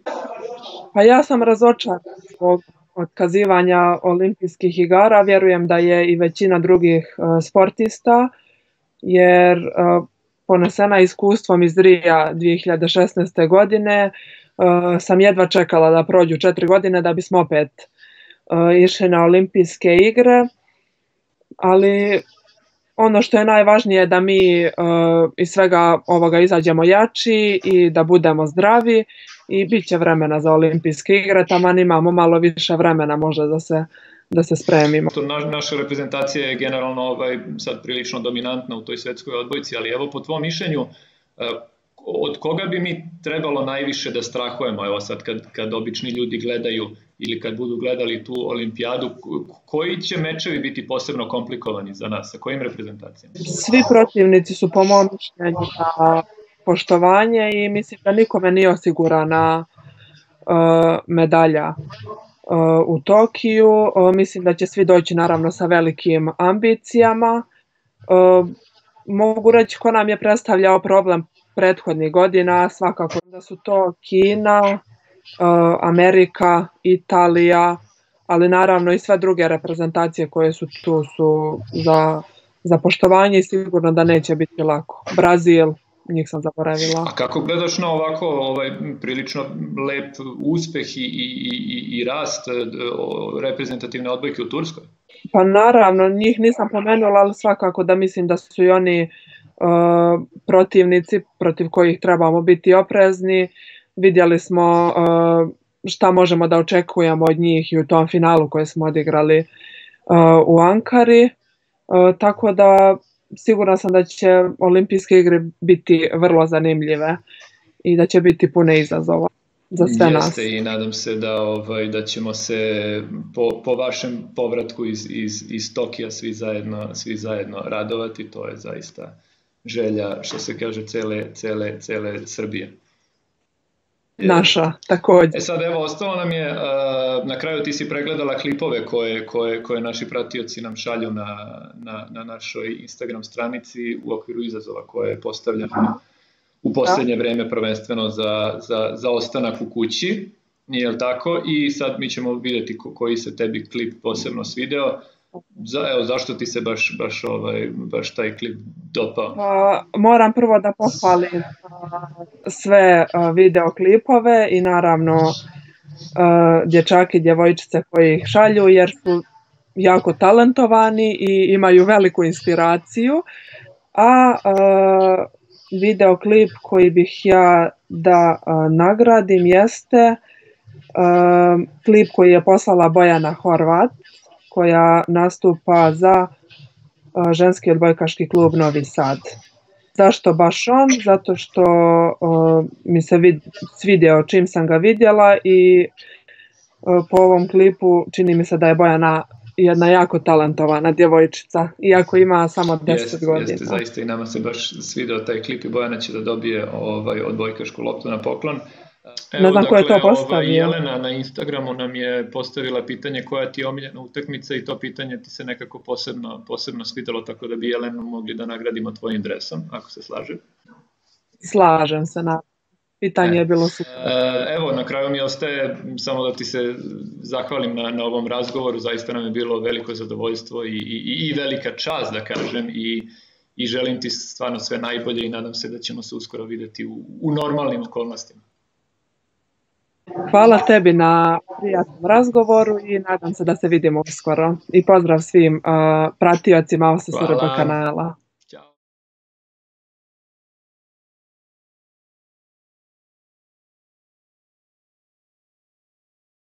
Pa ja sam razočarana zbog otkazivanja olimpijskih igara, vjerujem da je i većina drugih sportista, jer ponesena iskustvom iz Rija 2016. godine sam jedva čekala da prođu 4 godine da bismo opet išli na olimpijske igre, ali ono što je najvažnije je da mi iz svega ovoga izađemo jači i da budemo zdravi i bit će vremena za olimpijske igre, taman imamo malo više vremena možda da se spremimo. Naša reprezentacija je generalno sad prilično dominantna u toj svetskoj odbojci, ali evo po tvom mišljenju, od koga bi mi trebalo najviše da strahujemo? Evo sad kad obični ljudi gledaju ili kad budu gledali tu olimpijadu, koji će mečevi biti posebno komplikovani za nas? Sa kojim reprezentacijama? Svi protivnici su po mom mišljenju na poštovanje i mislim da nikome nije osigurana medalja u Tokiju. Mislim da će svi doći naravno sa velikim ambicijama. Mogu reći ko nam je predstavljao problem prethodnih godina, svakako da su to Kina, Amerika, Italija, ali naravno i sve druge reprezentacije koje su tu su za poštovanje i sigurno da neće biti lako. Brazil, njih sam zaboravila. A kako gledaš na ovako prilično lep uspeh i rast reprezentativne odbojke u Turskoj? Pa naravno, njih nisam pomenula, ali svakako da mislim da su i oni protivnici protiv kojih trebamo biti oprezni. Vidjeli smo šta možemo da očekujemo od njih i u tom finalu koje smo odigrali u Ankari. Tako da sigurna sam da će olimpijske igre biti vrlo zanimljive i da će biti pune izazova. za sve nas. Jeste i nadam se da ćemo se po vašem povratku iz Tokija svi zajedno radovati. To je zaista želja, što se kaže, cele Srbije. Naša, također. Sad evo, ostalo nam je, na kraju ti si pregledala klipove koje naši pratioci nam šalju na našoj Instagram stranici u okviru izazova koje je postavljeno u posljednje vreme prvenstveno za ostanak u kući, nije li tako? I sad mi ćemo vidjeti koji se tebi klip posebno svideo. Evo, zašto ti se baš taj klip dopao? Moram prvo da pohvalim sve videoklipove i naravno dječaki i djevojčice koji ih šalju jer su jako talentovani i imaju veliku inspiraciju. A videoklip koji bih ja da nagradim jeste klip koji je poslala Bojana Horvat, koja nastupa za ženski odbojkaški klub Novi Sad. Zašto baš on? Zato što mi se svidio čim sam ga vidjela i po ovom klipu čini mi se da je Bojana jedna jako talentovana djevojčica, iako ima samo 10 godina. Jeste, zaista i nama se baš svidio taj klip i Bojana će da dobije odbojkašku loptu na poklon. Ne znam ko je to postavio. Jelena na Instagramu nam je postavila pitanje koja ti je omiljena utakmica i to pitanje ti se nekako posebno svidjelo, tako da bi Jelenu mogli da nagradimo tvojim dresom, ako se slaže. Slažem se, pitanje je bilo super. Evo, na kraju mi ostaje samo da ti se zahvalim na ovom razgovoru, zaista nam je bilo veliko zadovoljstvo i velika čast, da kažem, i želim ti stvarno sve najbolje i nadam se da ćemo se uskoro vidjeti u normalnim okolnostima. Hvala tebi na prijatnom razgovoru i nadam se da se vidimo uskoro. I pozdrav svim pratiocima OSSRB kanala.